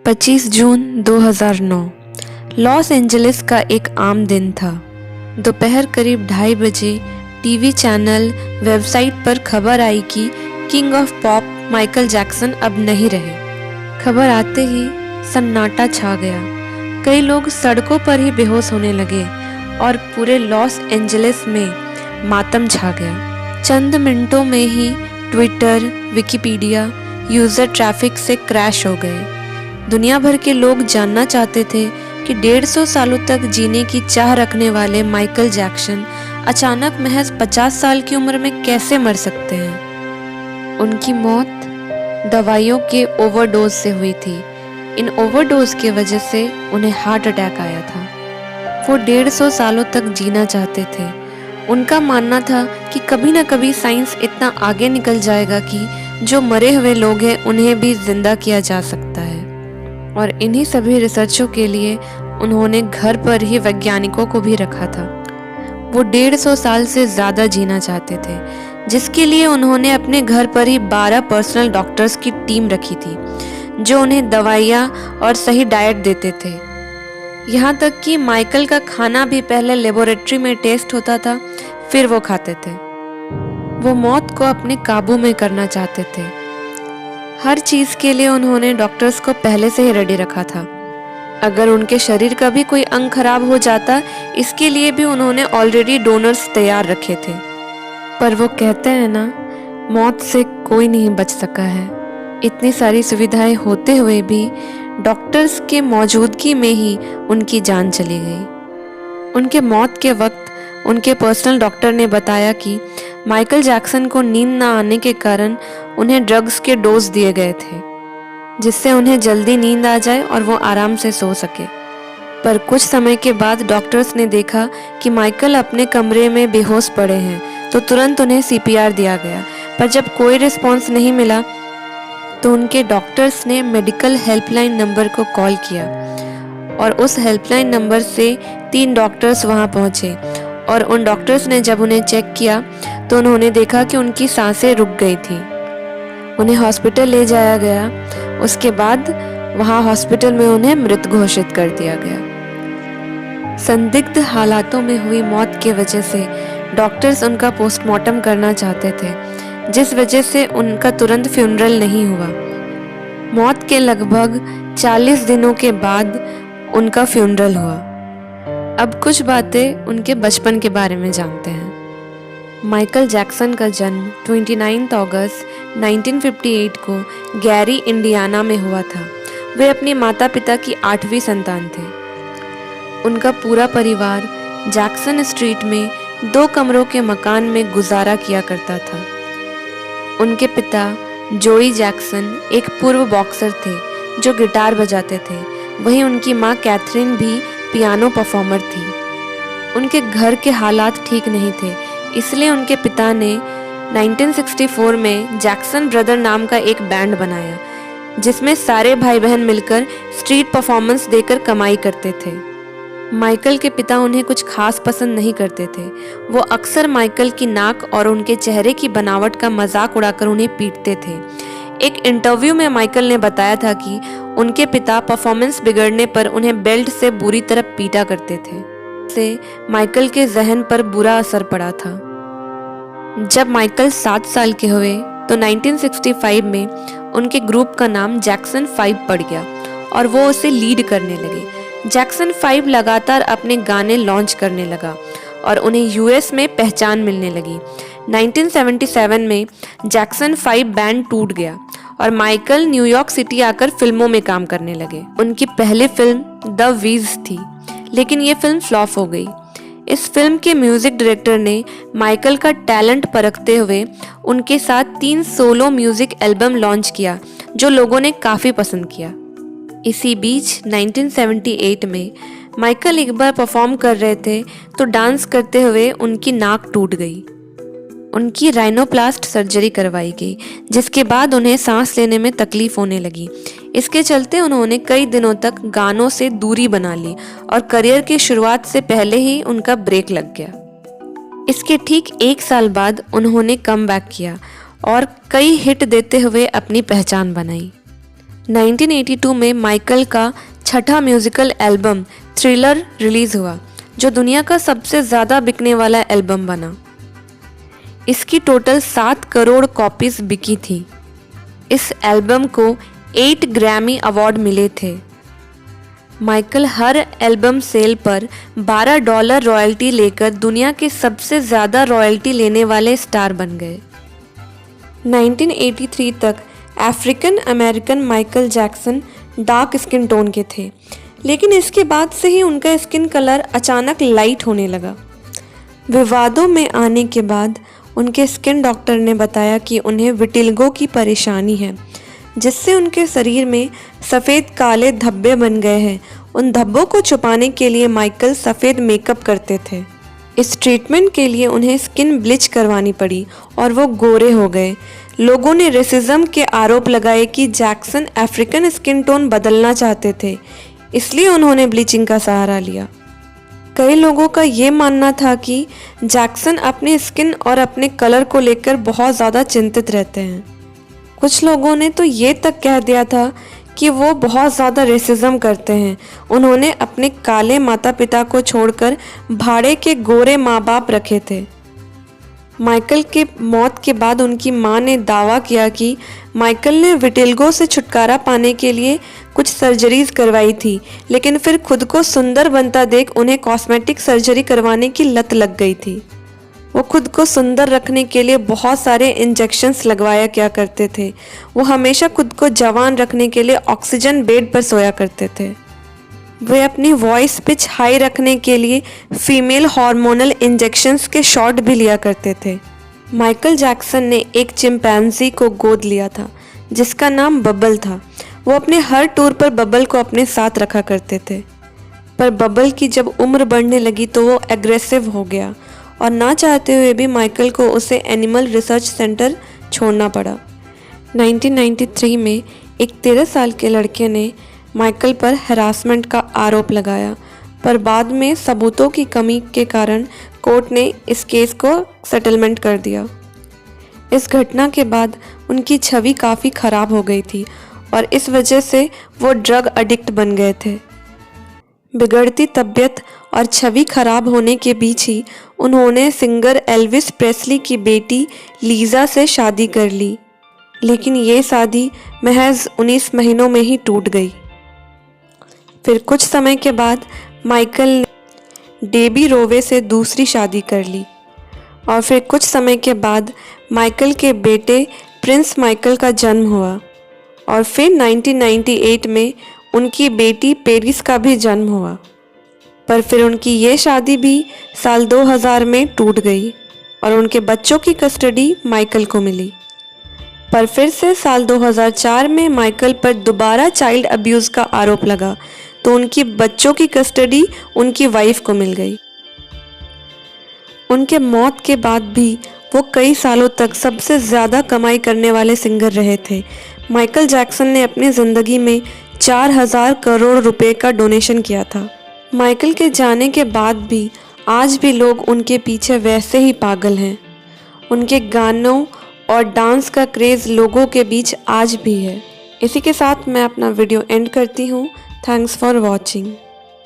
25 जून 2009 Los Angeles का एक आम दिन था। दोपहर करीब 2:30 बजे टीवी चैनल वेबसाइट पर खबर आई कि king of pop Michael Jackson अब नहीं रहे। खबर आते ही सन्नाटा छा गया। कई लोग सड़कों पर ही बेहोश होने लगे और पूरे लॉस एंजलिस में मातम छा गया। चंद मिनटों में ही ट्विटर, विकिपीडिया यूज़र ट्रैफिक से क्रैश हो गए। दुनिया भर के लोग जानना चाहते थे कि 150 सालों तक जीने की चाह रखने वाले माइकल जैक्सन अचानक महज 50 साल की उम्र में कैसे मर सकते हैं। उनकी मौत दवाइयों के ओवरडोज से हुई थी। इन ओवरडोज की वजह से उन्हें हार्ट अटैक आया था। वो 150 सालों तक जीना चाहते थे। उनका मानना था कि कभी ना कभी साइंस इतना आगे निकल जाएगा कि जो मरे हुए लोग हैं उन्हें भी जिंदा किया जा सकता है। और इन्हीं सभी रिसर्चों के लिए उन्होंने घर पर ही वैज्ञानिकों को भी रखा था। वो 150 साल से ज़्यादा जीना चाहते थे, जिसके लिए उन्होंने अपने घर पर ही 12 पर्सनल डॉक्टर्स की टीम रखी थी जो उन्हें दवाइयाँ और सही डाइट देते थे। यहाँ तक कि माइकल का खाना भी पहले लेबोरेटरी में टेस्ट होता था, फिर वो खाते थे। वो मौत को अपने काबू में करना चाहते थे। हर चीज़ के लिए उन्होंने डॉक्टर्स को पहले से ही रेडी रखा था। अगर उनके शरीर का भी कोई अंग खराब हो जाता, इसके लिए भी उन्होंने ऑलरेडी डोनर्स तैयार रखे थे। पर वो कहते हैं ना, मौत से कोई नहीं बच सका है। इतनी सारी सुविधाएं होते हुए भी डॉक्टर्स के मौजूदगी में ही उनकी जान चली गई। उनके मौत के वक्त उनके पर्सनल डॉक्टर ने बताया कि माइकल जैक्सन को नींद न आने के कारण उन्हें ड्रग्स के डोज दिए गए थे, जिससे उन्हें जल्दी नींद आ जाए और वो आराम से सो सके। पर कुछ समय के बाद डॉक्टर्स ने देखा कि माइकल अपने कमरे में बेहोश पड़े हैं, तो तुरंत उन्हें CPR दिया गया। पर जब कोई रिस्पॉन्स नहीं मिला तो उनके डॉक्टर्स ने मेडिकल हेल्पलाइन नंबर को कॉल किया और उस हेल्पलाइन नंबर से 3 डॉक्टर्स वहां पहुंचे। और उन डॉक्टर्स ने जब उन्हें चेक किया तो उन्होंने देखा कि उनकी सांसें रुक गई थी। उन्हें हॉस्पिटल ले जाया गया। उसके बाद वहां हॉस्पिटल में उन्हें मृत घोषित कर दिया गया। संदिग्ध हालातों में हुई मौत की वजह से डॉक्टर्स उनका पोस्टमार्टम करना चाहते थे, जिस वजह से उनका तुरंत फ्यूनरल नहीं हुआ। मौत के लगभग 40 दिनों के बाद उनका फ्यूनरल हुआ। अब कुछ बातें उनके बचपन के बारे में जानते हैं। माइकल जैक्सन का जन्म 29 अगस्त 1958 को गैरी, इंडियाना में हुआ था। वे अपने माता पिता की 8वीं संतान थे। उनका पूरा परिवार जैक्सन स्ट्रीट में 2 कमरों के मकान में गुजारा किया करता था। उनके पिता जोई जैक्सन एक पूर्व बॉक्सर थे जो गिटार बजाते थे। वहीं उनकी माँ कैथरीन भी पियानो परफॉर्मर थी। उनके घर के हालात ठीक नहीं थे, इसलिए उनके पिता ने 1964 में जैक्सन ब्रदर नाम का एक बैंड बनाया, जिसमें सारे भाई बहन मिलकर स्ट्रीट परफॉर्मेंस देकर कमाई करते थे। माइकल के पिता उन्हें कुछ खास पसंद नहीं करते थे। वो अक्सर माइकल की नाक और उनके चेहरे की बनावट का मजाक उड़ाकर उन्हें पीटते थे। एक इंटरव्यू में माइकल ने बताया था कि उनके पिता परफॉर्मेंस बिगड़ने पर उन्हें बेल्ट से बुरी तरह पीटा करते थे। इससे माइकल के जहन पर बुरा असर पड़ा था। जब माइकल 7 साल के हुए तो 1965 में उनके ग्रुप का नाम जैक्सन 5 पड़ गया और वो उसे लीड करने लगे। जैक्सन 5 लगातार अपने गाने लॉन्च करने लगा और उन्हें US में पहचान मिलने लगी। 1977 में जैक्सन 5 बैंड टूट गया और माइकल न्यूयॉर्क सिटी आकर फिल्मों में काम करने लगे। उनकी पहली फिल्म द वीज थी, लेकिन ये फिल्म फ्लॉप हो गई। इस फिल्म के म्यूजिक डायरेक्टर ने माइकल का टैलेंट परखते हुए उनके साथ 3 सोलो म्यूजिक एल्बम लॉन्च किया, जो लोगों ने काफ़ी पसंद किया। इसी बीच 1978 में माइकल एक बार परफॉर्म कर रहे थे तो डांस करते हुए उनकी नाक टूट गई। उनकी राइनोप्लास्ट सर्जरी करवाई गई, जिसके बाद उन्हें सांस लेने में तकलीफ होने लगी। इसके चलते उन्होंने कई दिनों तक गानों से दूरी बना ली और करियर की शुरुआत से पहले ही उनका ब्रेक लग गया। इसके ठीक 1 साल बाद उन्होंने कमबैक किया और कई हिट देते हुए अपनी पहचान बनाई। 1982 में माइकल का छठा म्यूजिकल एल्बम थ्रिलर रिलीज हुआ, जो दुनिया का सबसे ज़्यादा बिकने वाला एल्बम बना। इसकी टोटल 7 करोड़ कॉपीज बिकी थी। इस एल्बम को 8 ग्रैमी अवार्ड मिले थे। माइकल हर एल्बम सेल पर $12 रॉयल्टी लेकर दुनिया के सबसे ज़्यादा रॉयल्टी लेने वाले स्टार बन गए। 1983 तक African American Michael Jackson dark skin tone के थे, लेकिन इसके बाद से ही उनका स्किन कलर अचानक लाइट होने लगा। विवादों में आने के बाद उनके स्किन डॉक्टर ने बताया कि उन्हें विटिलिगो की परेशानी है, जिससे उनके शरीर में सफ़ेद काले धब्बे बन गए हैं। उन धब्बों को छुपाने के लिए माइकल सफ़ेद मेकअप करते थे। इस ट्रीटमेंट के लिए उन्हें स्किन ब्लीच करवानी पड़ी और वो गोरे हो गए। लोगों ने रेसिज्म के आरोप लगाए कि जैक्सन अफ्रीकन स्किन टोन बदलना चाहते थे, इसलिए उन्होंने ब्लीचिंग का सहारा लिया। कई लोगों का ये मानना था कि जैक्सन अपने स्किन और अपने कलर को लेकर बहुत ज़्यादा चिंतित रहते हैं। कुछ लोगों ने तो ये तक कह दिया था कि वो बहुत ज़्यादा रेसिज्म करते हैं। उन्होंने अपने काले माता पिता को छोड़कर भाड़े के गोरे माँ बाप रखे थे। माइकल के मौत के बाद उनकी मां ने दावा किया कि माइकल ने विटिलिगो से छुटकारा पाने के लिए कुछ सर्जरीज करवाई थी, लेकिन फिर खुद को सुंदर बनता देख उन्हें कॉस्मेटिक सर्जरी करवाने की लत लग गई थी। वो खुद को सुंदर रखने के लिए बहुत सारे इंजेक्शंस लगवाया किया करते थे। वो हमेशा खुद को जवान रखने के लिए ऑक्सीजन बेड पर सोया करते थे। वे अपनी वॉइस पिच हाई रखने के लिए फीमेल हार्मोनल इंजेक्शंस के शॉट भी लिया करते थे। माइकल जैक्सन ने एक चिंपैंजी को गोद लिया था, जिसका नाम बबल था। वो अपने हर टूर पर बबल को अपने साथ रखा करते थे, पर बबल की जब उम्र बढ़ने लगी तो वो एग्रेसिव हो गया और ना चाहते हुए भी माइकल को उसे एनिमल रिसर्च सेंटर छोड़ना पड़ा। 1993 में एक 13 साल के लड़के ने माइकल पर हैरासमेंट का आरोप लगाया, पर बाद में सबूतों की कमी के कारण कोर्ट ने इस केस को सेटलमेंट कर दिया। इस घटना के बाद उनकी छवि काफ़ी ख़राब हो गई थी और इस वजह से वो ड्रग एडिक्ट बन गए थे। बिगड़ती तबीयत और छवि खराब होने के बीच ही उन्होंने सिंगर एल्विस प्रेस्ली की बेटी लीज़ा से शादी कर ली, लेकिन ये शादी महज 19 महीनों में ही टूट गई। फिर कुछ समय के बाद माइकल ने डेबी रोवे से दूसरी शादी कर ली और फिर कुछ समय के बाद माइकल के बेटे प्रिंस माइकल का जन्म हुआ और फिर 1998 में उनकी बेटी पेरिस का भी जन्म हुआ। पर फिर उनकी ये शादी भी साल 2000 में टूट गई और उनके बच्चों की कस्टडी माइकल को मिली। पर फिर से साल 2004 में माइकल पर दोबारा चाइल्ड अब्यूज़ का आरोप लगा, तो उनकी बच्चों की कस्टडी उनकी वाइफ को मिल गई। उनके मौत के बाद भी वो कई सालों तक सबसे ज़्यादा कमाई करने वाले सिंगर रहे थे। माइकल जैक्सन ने अपनी ज़िंदगी में 4000 करोड़ रुपए का डोनेशन किया था। माइकल के जाने के बाद भी आज भी लोग उनके पीछे वैसे ही पागल हैं। उनके गानों और डांस का क्रेज़ लोगों के बीच आज भी है। इसी के साथ मैं अपना वीडियो एंड करती हूँ। Thanks for watching.